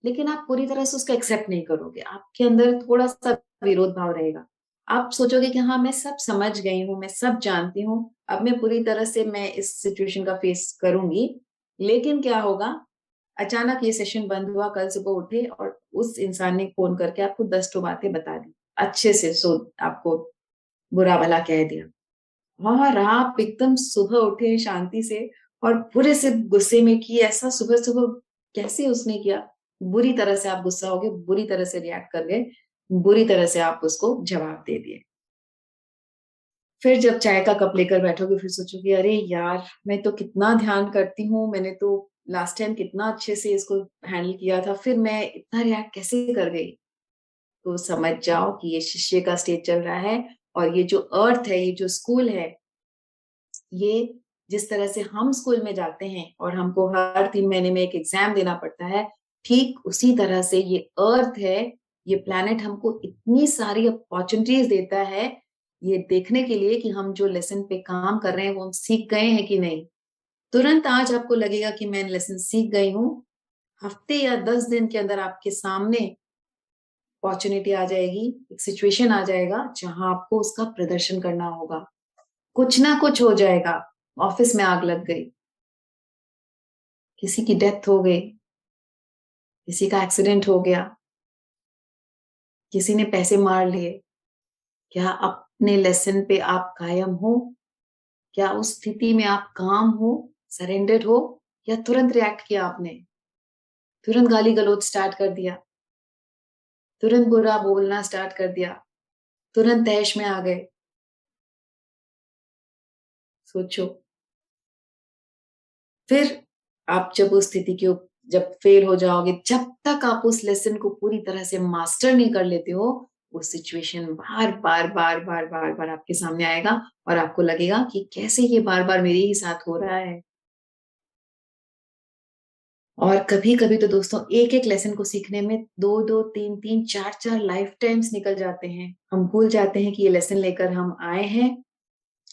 लेकिन आप पूरी तरह से उसको एक्सेप्ट नहीं करोगे, आपके अंदर थोड़ा-सा विरोध भाव रहेगा। आप सोचोगे कि हाँ, मैं सब समझ गई हूँ, मैं सब जानती हूँ, अब मैं पूरी तरह से मैं इस सिचुएशन का फेस करूँगी। लेकिन क्या होगा, अचानक ये सेशन बंद हुआ, कल सुबह उठे और उस इंसान ने फ़ोन करके आपको 10 ठो बातें बता दी। अच्छे से आपको बुरा-भला कह दिया। और आप एकदम सुबह उठे शांति से और पूरे से गुस्से में कि ऐसा सुबह-सुबह कैसे उसने किया? बुरी तरह से आप गुस्सा हो गए, बुरी तरह से रिएक्ट कर गए, बुरी तरह से आप उसको जवाब दे दिए। फिर जब चाय का कप लेकर बैठोगे फिर सोचोगे, अरे यार! मैं तो कितना ध्यान करती हूँ, मैंने तो लास्ट टाइम कितना अच्छे से इसको हैंडल किया था, फिर मैं इतना रिएक्ट कैसे कर गई? तो समझ जाओ कि ये शिष्य का स्टेज चल रहा है और ये जो अर्थ है, ये जो स्कूल है, ये जिस तरह से हम स्कूल में जाते हैं और हमको हर 3 महीने में एक एग्ज़ाम देना पड़ता है, ठीक उसी तरह से ये अर्थ है, ये प्लैनेट हमको इतनी सारी अपॉर्च्युनिटीज़ देता है, ये देखने के लिए कि हम जो लेसन पे काम कर रहे हैं, वो हम सीख गए हैं कि नहीं। तुरंत आज आपको लगेगा कि मैं लेसन सीख गई हूँ, हफ्ते या 10 दिन के अंदर आपके सामने अपॉर्च्युनिटी आ जाएगी, एक सिचुएशन आ जाएगा, जहाँ आपको उसका प्रदर्शन करना होगा। कुछ ना कुछ हो जाएगा, ऑफ़िस में आग लग गई, किसी की डेथ हो गई, किसी का एक्सीडेंट हो गया, किसी ने पैसे मार लिए। क्या अपने लेसन पे आप कायम हो? क्या उस स्थिति में आप काम हो, सरेंडर्ड हो या तुरंत रिएक्ट किया आपने? तुरंत गाली-गलौज स्टार्ट कर दिया, तुरंत बुरा बोलना स्टार्ट कर दिया, तुरंत तहश में आ गए? सोचो। फिर आप जब उस स्थिति के जब फेल हो जाओगे, जब तक आप उस लेसन को पूरी तरह से मास्टर नहीं कर लेते हो, वो सिचुएशन बार-बार, बार-बार, बार-बार आपके सामने आएगा और आपको लगेगा कि कैसे ये बार-बार मेरे ही साथ हो रहा है। और कभी-कभी तो दोस्तों एक-एक लेसन को सीखने में 2-2, 3-3, 4-4 लाइफ टाइम्स निकल जाते हैं। हम भूल जाते हैं कि ये लेसन लेकर हम आए हैं,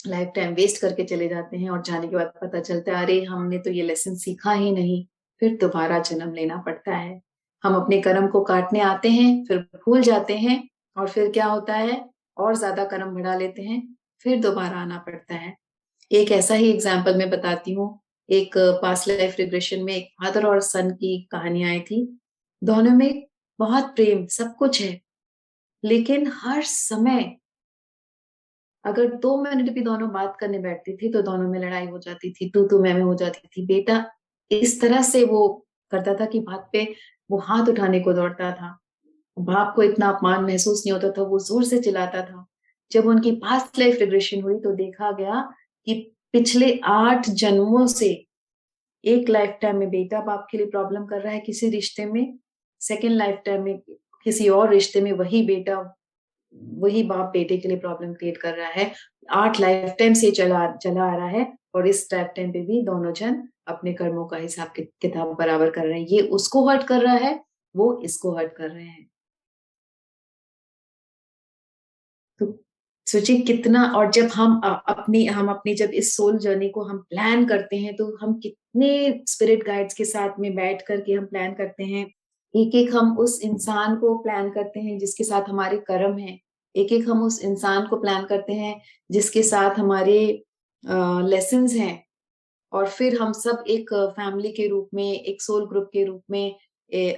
लाइफ टाइम वेस्ट करके चले जाते हैं और जाने के बाद पता चलता है, अरे! हमने तो ये लेसन सीखा ही नहीं। फिर दोबारा जन्म लेना पड़ता है। हम अपने कर्म को काटने आते हैं, फिर भूल जाते हैं और फिर क्या होता है, और ज़्यादा कर्म बढ़ा लेते हैं, फिर दोबारा आना पड़ता है। एक ऐसा ही एग्ज़ाम्पल मैं बताती हूँ। एक पास्ट लाइफ रिग्रेशन में एक फादर और सन की कहानी आई थी। दोनों में बहुत प्रेम, सब कुछ है, लेकिन हर समय अगर 2 मिनट भी दोनों बात करने बैठती थी, तो दोनों में लड़ाई हो जाती थी, तू-तू, मैं-मैं हो जाती थी। बेटा इस तरह से वो करता था कि बात पे वो हाथ उठाने को दौड़ता था। बाप को इतना अपमान महसूस नहीं होता था, वो ज़ोर से चिल्लाता था। जब उनकी पास्ट लाइफ रिग्रेशन हुई तो देखा गया कि पिछले 8 जन्मों से एक लाइफ टाइम में बेटा बाप के लिए प्रॉब्लम कर रहा है किसी रिश्ते में, सेकंड लाइफ टाइम में किसी और रिश्ते में वही बाप बेटे के लिए प्रॉब्लम क्रिएट कर रहा है। 8 लाइफ टाइम से चला चला आ रहा है और इस लाइफ टाइम पे भी दोनों जन अपने कर्मों का हिसाब किताब बराबर कर रहे हैं। ये उसको हर्ट कर रहा है, वो इसको हर्ट कर रहे हैं। तो सोचिए कितना। और जब हम अपनी जब इस सोल जर्नी को हम प्लान करते हैं, तो हम कितने स्पिरिट गाइड्स के साथ में बैठ कर के हम प्लान करते हैं। एक-एक हम उस इंसान को प्लान करते हैं जिसके साथ हमारे कर्म हैं। एक-एक हम उस इंसान को प्लान करते हैं जिसके साथ हमारे लेसन्स हैं। और फिर हम सब एक फैमिली के रूप में, एक सोल ग्रुप के रूप में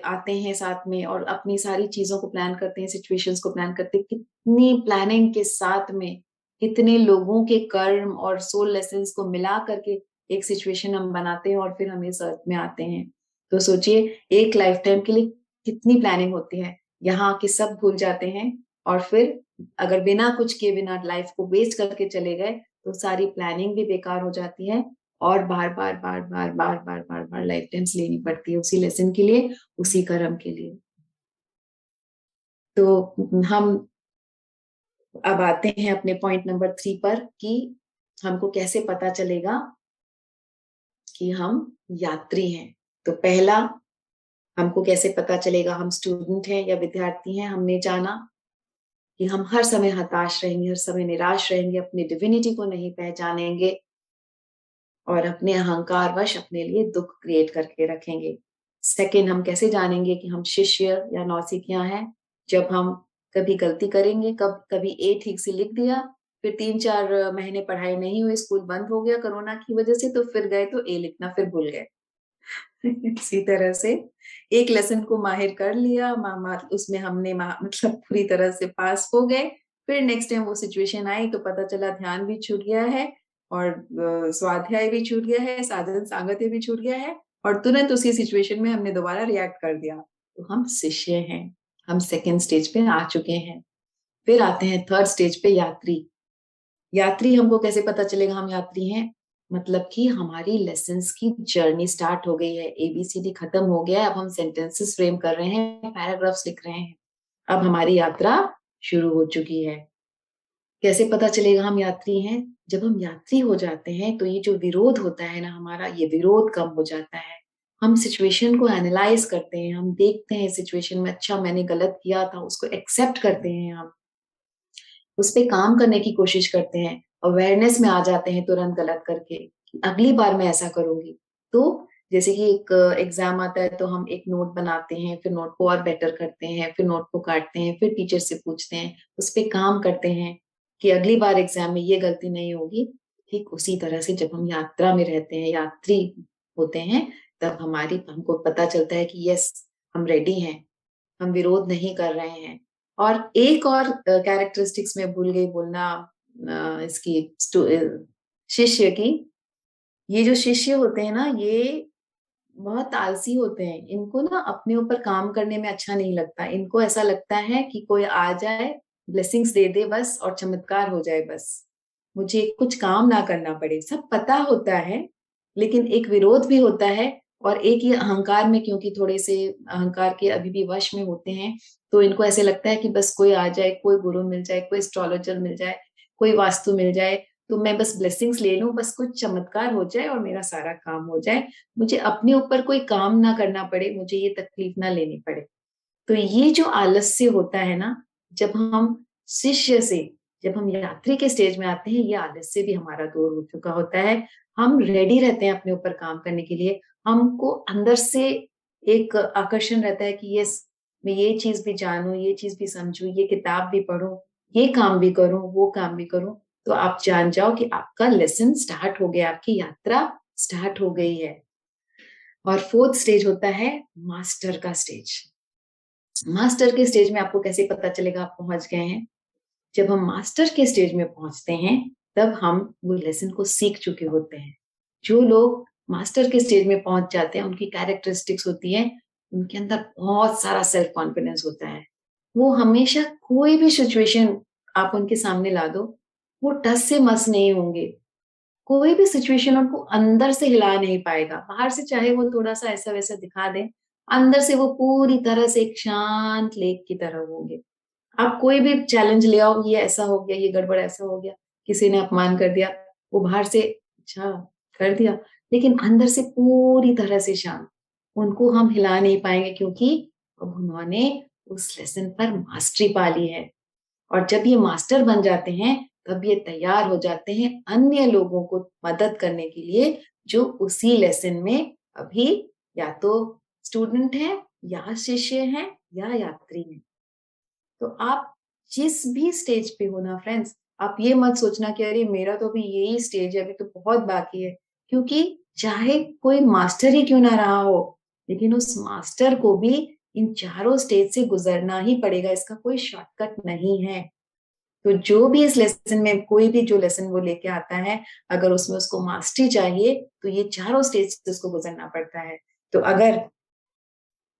आते हैं साथ में और अपनी सारी चीज़ों को प्लान करते हैं, सिचुएशंस को प्लान करते हैं। कितनी प्लानिंग के साथ में, कितने लोगों के कर्म और सोल लेसन्स को मिला करके एक सिचुएशन हम बनाते हैं और फिर हम इस अर्थ में आते हैं। तो सोचिए एक लाइफ टाइम के लिए कितनी प्लानिंग होती है। यहाँ आके सब भूल जाते हैं और फिर अगर बिना कुछ किए, बिना लाइफ को वेस्ट करके चले गए, तो सारी प्लानिंग भी बेकार हो जाती है और बार-बार, बार-बार, बार-बार, बार-बार लाइफ टाइम्स लेनी पड़ती है उसी लेसन के लिए, उसी कर्म के लिए। तो हम अब आते हैं अपने पॉइंट नंबर 3 पर कि हमको कैसे पता चलेगा कि हम यात्री हैं। तो पहला, हमको कैसे पता चलेगा हम स्टूडेंट हैं या विद्यार्थी हैं, हमने जाना कि हम हर समय हताश रहेंगे, हर समय निराश रहेंगे, अपनी डिविनिटी को नहीं पहचानेंगे और अपने अहंकारवश अपने लिए दुःख क्रिएट करके रखेंगे। सेकंड, हम कैसे जानेंगे कि हम शिष्य या नौसिखिया हैं? जब हम कभी गलती करेंगे, कभी ए ठीक से लिख दिया, फिर 3-4 महीने पढ़ाई नहीं हुई, स्कूल बंद हो गया कोरोना की वजह से, तो फिर गए तो ए लिखना फिर भूल गए। इसी तरह से एक लेसन को माहिर कर लिया, मा मा उसमें हमने मतलब पूरी तरह से पास हो गए। फिर नेक्स्ट टाइम वो सिचुएशन आई तो पता चला ध्यान भी छूट गया है और स्वाध्याय भी छूट गया है, साधन सांगत्य भी छूट गया है और तुरंत उसी सिचुएशन में हमने दोबारा रिएक्ट कर दिया। तो हम शिष्य हैं, हम सेकंड स्टेज पे आ चुके हैं। फिर आते हैं थर्ड स्टेज पे, यात्री। यात्री हमको कैसे पता चलेगा हम यात्री हैं? मतलब कि हमारी लेसन्स की जर्नी स्टार्ट हो गई है, एबीसीडी खत्म हो गया है, अब हम सेंटेंसेस फ्रेम कर रहे हैं, पैराग्राफ्स लिख रहे हैं। अब हमारी यात्रा शुरू हो चुकी है। कैसे पता चलेगा हम यात्री हैं? जब हम यात्री हो जाते हैं, तो ये जो विरोध होता है ना हमारा, ये विरोध कम हो जाता है। हम सिचुएशन को एनालाइज़ करते हैं, हम देखते हैं सिचुएशन में अच्छा मैंने गलत किया था, उसको एक्सेप्ट करते हैं हम। उस पे काम करने की कोशिश करते हैं, अवेयरनेस में आ जाते हैं तुरंत गलत करके, कि अगली बार मैं ऐसा करूँगी। तो जैसे कि एक एग्ज़ाम आता है तो हम एक नोट बनाते हैं, फिर नोट को और बेटर करते हैं, फिर नोट को काटते हैं, फिर टीचर से पूछते हैं, उस पे काम करते हैं कि अगली बार एग्ज़ाम में ये गलती नहीं होगी। ठीक उसी तरह से जब हम यात्रा में रहते हैं, यात्री होते हैं, तब हमको पता चलता है कि यस, हम रेडी हैं। हम विरोध नहीं कर रहे हैं। और एक और कैरेक्टरिस्टिक्स मैं भूल गई बोलना, इसकी शिष्य की। ये जो शिष्य होते हैं ना, ये बहुत आलसी होते हैं। इनको ना अपने ऊपर काम करने में अच्छा नहीं लगता। इनको ऐसा लगता है कि कोई आ जाए, ब्लेसिंग्स दे दे बस और चमत्कार हो जाए बस। मुझे कुछ काम ना करना पड़े। सब पता होता है, लेकिन एक विरोध भी होता है और एक ये अहंकार में, क्योंकि थोड़े से अहंकार के अभी भी वश में होते हैं, तो इनको ऐसे लगता है कि बस कोई आ जाए, कोई गुरु मिल जाए, कोई एस्ट्रोलॉजर मिल जाए, कोई वास्तु मिल जाए, तो मैं बस ब्लेसिंग्स ले लूँ, बस कुछ चमत्कार हो जाए और मेरा सारा काम हो जाए। मुझे अपने ऊपर कोई काम ना करना पड़े, मुझे ये तकलीफ ना लेनी पड़े। तो ये जो आलस्य होता है ना, जब हम शिष्य से जब हम यात्री के स्टेज में आते हैं, ये आलस्य भी हमारा दूर हो चुका होता है। हम रेडी रहते हैं अपने ऊपर काम करने के लिए हमको अंदर से एक आकर्षण रहता है कि यस, मैं ये चीज़ भी जानूँ, ये चीज़ भी समझूँ, ये किताब भी पढूँ, ये काम भी करूँ, वो काम भी करूँ। तो आप जान जाओ कि आपका लेसन स्टार्ट हो गया, आपकी यात्रा स्टार्ट हो गई है। और 4th स्टेज होता है मास्टर का स्टेज। मास्टर के स्टेज में आपको कैसे पता चलेगा आप पहुँच गए हैं? जब हम मास्टर के स्टेज में पहुँचते हैं, तब हम वो लेसन को सीख चुके होते हैं। जो लोग मास्टर के स्टेज में पहुँच जाते हैं, उनकी कैरेक्टरिस्टिक्स होती हैं, उनके अंदर बहुत सारा सेल्फ कॉन्फिडेंस होता है। वो हमेशा कोई भी सिचुएशन आप उनके सामने ला दो, वो टस से मस नहीं होंगे। कोई भी सिचुएशन उनको अंदर से हिला नहीं पाएगा। बाहर से चाहे वो थोड़ा-सा ऐसा-वैसा दिखा दें, अंदर से वो पूरी तरह से एक शांत लेक की तरह होंगे। आप कोई भी चैलेंज ले आओ, ये ऐसा हो गया, ये गड़बड़ ऐसा हो गया, किसी ने अपमान कर दिया, वो बाहर से अच्छा कर दिया, लेकिन अंदर से पूरी तरह से शांत। उनको हम हिला नहीं पाएँगे क्योंकि अब उन्होंने उस लेसन पर मास्टरी पा ली है। और जब ये मास्टर बन जाते हैं, तब ये तैयार हो जाते हैं अन्य लोगों को मदद करने के लिए, जो उसी लेसन में अभी या तो स्टूडेंट हैं, या शिष्य हैं, या यात्री हैं। तो आप जिस भी स्टेज पे हो ना फ्रेंड्स, आप ये मत सोचना कि अरे मेरा तो अभी यही स्टेज है, अभी तो बहुत बाकी है। क्योंकि चाहे कोई मास्टर ही क्यों ना रहा हो, लेकिन उस मास्टर को भी इन चारों स्टेज से गुज़रना ही पड़ेगा, इसका कोई शॉर्टकट नहीं है। तो जो भी इस लेसन में कोई भी जो लेसन वो लेके आता है, अगर उसमें उसको मास्टरी चाहिए, तो ये चारों स्टेज से उसको गुज़रना पड़ता है। तो अगर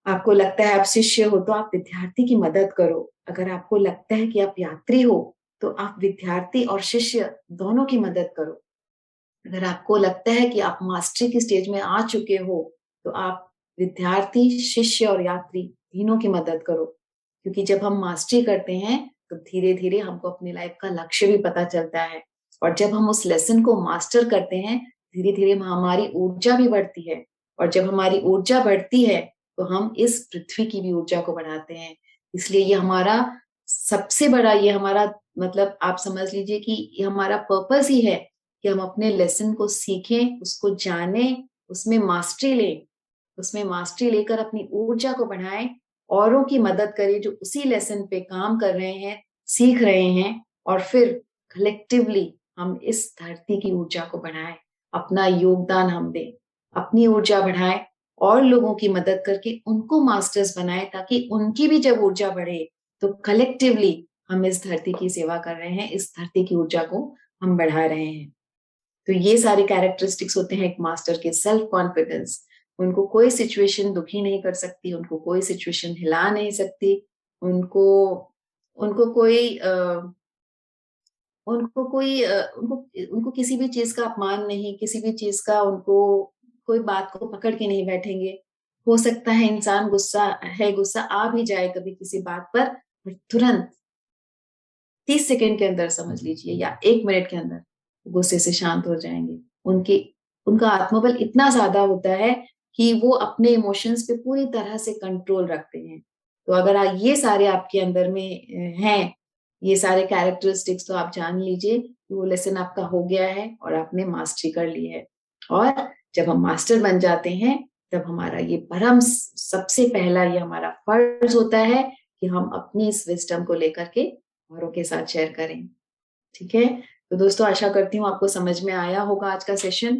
आपको लगता है आप शिष्य हो, तो आप विद्यार्थी की मदद करो। अगर आपको लगता है कि आप यात्री हो, तो आप विद्यार्थी और शिष्य दोनों की मदद करो। अगर आपको लगता है कि आप मास्टरी की स्टेज में आ चुके हो, तो आप विद्यार्थी, शिष्य और यात्री तीनों की मदद करो। क्योंकि जब हम मास्टरी करते हैं, तो धीरे-धीरे हमको अपनी लाइफ का लक्ष्य भी पता चलता है। और जब हम उस लेसन को मास्टर करते हैं, धीरे-धीरे हमारी ऊर्जा भी बढ़ती है। और जब हमारी ऊर्जा बढ़ती है, तो हम इस पृथ्वी की भी ऊर्जा को बढ़ाते हैं। इसलिए ये हमारा सबसे बड़ा ये हमारा मतलब आप समझ लीजिए कि ये हमारा पर्पस ही है कि हम अपने लेसन को सीखें, उसको जानें, उसमें मास्टरी लें, उसमें मास्टरी लेकर अपनी ऊर्जा को बढ़ाएँ, औरों की मदद करें जो उसी लेसन पे काम कर रहे हैं, सीख रहे हैं और फिर कलेक्टिवली हम इस धरती की ऊर्जा को बढ़ाएँ, अपना योगदान हम दें, अपनी ऊर्जा बढ़ाएँ और लोगों की मदद करके उनको मास्टर्स बनाएँ ताकि उनकी भी जब ऊर्जा बढ़े, तो कलेक्टिवली हम इस धरती की सेवा कर रहे हैं, इस धरती की ऊर्जा को हम बढ़ा रहे हैं। तो ये सारे कैरेक्टरिस्टिक्स होते हैं एक मास्टर के सेल्फ कॉन्फिडेंस। उनको कोई सिचुएशन दुखी नहीं कर सकती, उनको कोई सिचुएशन हिला नहीं सकती, उनको उनको कोई उनको कोई उनको उनको किसी भी चीज़ का अपमान नहीं, किसी भी चीज़ का उनको कोई बात को पकड़ के नहीं बैठेंगे। हो सकता है इंसान गुस्सा आ भी जाए कभी किसी बात पर तुरंत 30 सेकंड के अंदर समझ लीजिए या 1 मिनट के अंदर गुस्से से शांत हो जाएँगे। उनकी उनका आत्मबल इतना ज़्यादा होता है कि वो अपने इमोशंस पे पूरी तरह से कंट्रोल रखते हैं। तो अगर ये सारे आपके अंदर में हैं, ये सारे कैरेक्टरिस्टिक्स तो आप जान लीजिए कि वो लेसन आपका हो गया है और आपने मास्टरी कर ली है। और जब हम मास्टर बन जाते हैं, तब हमारा ये परम स सबसे पहला ये हमारा फर्ज़ होता है कि हम अपनी इस विज़डम को लेकर के औरों के साथ शेयर करें, ठीक है? तो दोस्तों आशा करती हूँ आपको समझ में आया होगा आज का सेशन